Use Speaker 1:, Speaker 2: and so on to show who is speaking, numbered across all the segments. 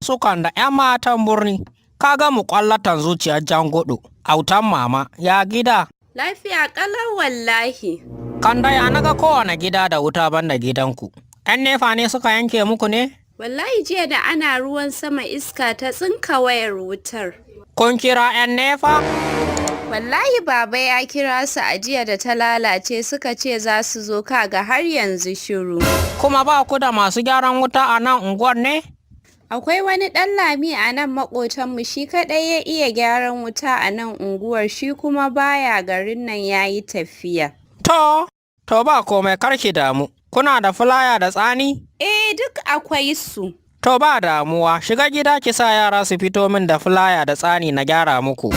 Speaker 1: sukan da 'yan matan birni. Kaga mu ƙwallatan zuciyar jangudu, autan mama, ya gida.
Speaker 2: Lafiya ƙalau wallahi.
Speaker 1: Kanda ya naga kowane gida da wuta banda gidanku. 'Yan nefa ne suka yanke muku ne?
Speaker 2: Wallahi jiya da ana ruwan sama iska ta tsinka wayar wutar.
Speaker 1: Kun kira 'yan nefa?
Speaker 2: Wallahi baba ya kira su a jiya da ta lalace suka ce za su zo kaga har yanzu shiru.
Speaker 1: Kuma ba ku da masu gyaran wuta a nan unguwar ne?
Speaker 2: Akwai wani ɗan lami a nan maƙotanmu shi kaɗai ya iya gyaran wuta a nan unguwar shi kuma baya garin nan ya yi tafiya.
Speaker 1: To ba komai karki damu. Kuna da fulaya da tsani?
Speaker 2: Duk akwai su.
Speaker 1: To ba damuwa, shiga gida ki sa yara su fito min da fulaya da tsani na gyara muku.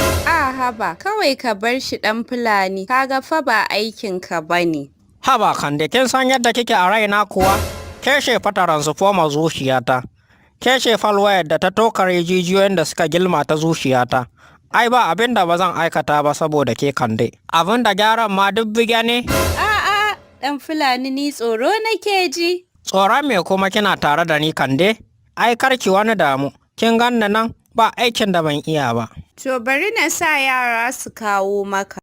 Speaker 2: Haba, kawai ka bar shi ɗan fulani, kaga fa ba aikinka ba ne.
Speaker 1: Haba Kande, kin san yadda kike a raina kuwa? Ke shefa taransifoma zuciyata. Ke shefal wayar da ta tokare jijiyoyin da suka gilma ta zuciyata. Ai ba abin da ba zan aikata ba saboda ke Kande. Abin da gyaran ma duk bige ne?
Speaker 2: A'a, ɗan fulani ni tsoro nake ji.
Speaker 1: Tsoron me kuma kina tare da ni Kande? Ai karki wani damu, kin ganna nan ba aikin da ban iya ba.
Speaker 2: To bari na sa yara su kawo maka.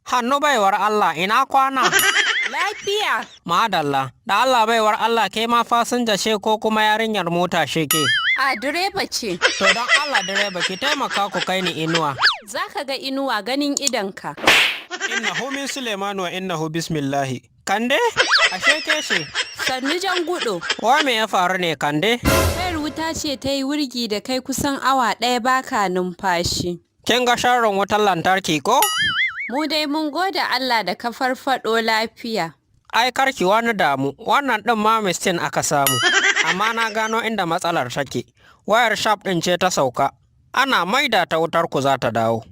Speaker 1: Hannu baiwar Allah ina kwana?
Speaker 2: Lafiya.
Speaker 1: Madalla, da Allah baiwar Allah ke ma fasinja ce ko kuma yarinyar mota ce ke?
Speaker 2: Direba ce.
Speaker 1: To don Allah direba ki taimaka ku kai ni inuwa.
Speaker 2: Za ka ga inuwa ganin idonka.
Speaker 1: Innahu min Suleimanu wa innahu bismillahi. Kande? Ashe ke ce?
Speaker 2: Sannu jangudo.
Speaker 1: Wa me ya faru ne Kande?
Speaker 2: Wayar wuta ce ta yi wurgi da kai kusan awa ɗaya baka numfashi.
Speaker 1: Kin ga sharrin wutar lantarki ko?
Speaker 2: Mu dai mun gode Allah da ka farfaɗo lafiya.
Speaker 1: Ai karki wani damu, wannan ɗin ma mistin aka samu. Amma na gano inda matsalar take. Wayar sharp ɗin ce ta sauka. Ana maida ta wutar ku za ta dawo.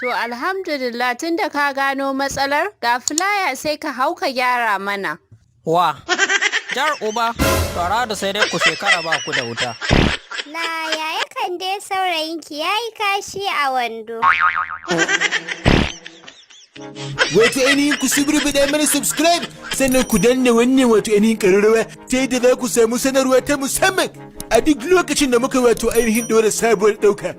Speaker 2: To alhamdulillah tunda ka gano matsalar, ga filaya sai ka hau ka gyara mana.
Speaker 1: Wa, jar uba, tsara da sai dai ku shekara ba ku da wuta.
Speaker 3: Yaya kan dai saurayinki ya yi kashi a wando.
Speaker 4: Wato ainihin ku suburbuɗe mana subscribe sannan ku danna wannan wato ainihin ƙararrawa ta yadda za ku samu sanarwa ta musamman a duk lokacin da muka wato ainihin ɗora sabuwar ɗauka.